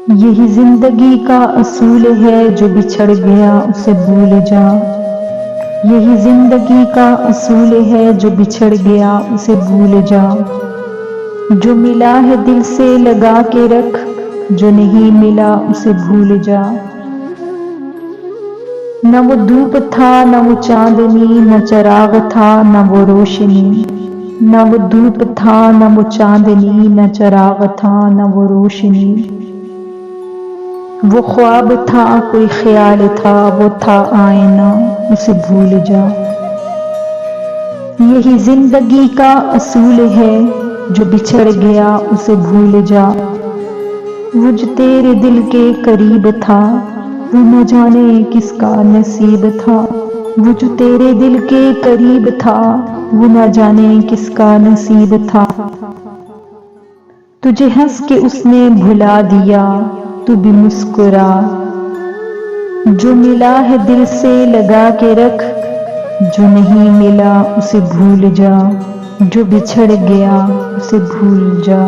یہی زندگی کا اصول ہے، جو بچھڑ گیا اسے بھول جا۔ یہی زندگی کا اصول ہے، جو بچھڑ گیا اسے بھول جا۔ جو ملا ہے دل سے لگا کے رکھ، جو نہیں ملا اسے بھول جا۔ نہ وہ دھوپ تھا نہ وہ چاندنی، نہ چراغ تھا نہ وہ روشنی۔ نہ وہ دھوپ تھا نہ وہ چاندنی، نہ چراغ تھا نہ وہ روشنی۔ وہ خواب تھا کوئی خیال تھا، وہ تھا آئینہ اسے بھول جا۔ یہی زندگی کا اصول ہے، جو بچھڑ گیا اسے بھول جا۔ وہ جو تیرے دل کے قریب تھا، وہ نہ جانے کس کا نصیب تھا۔ وہ جو تیرے دل کے قریب تھا، وہ نہ جانے کس کا نصیب تھا۔ تجھے ہنس کے اس نے بھلا دیا، تو بھی مسکرا۔ جو ملا ہے دل سے لگا کے رکھ، جو نہیں ملا اسے بھول جا۔ جو بچھڑ گیا اسے بھول جا۔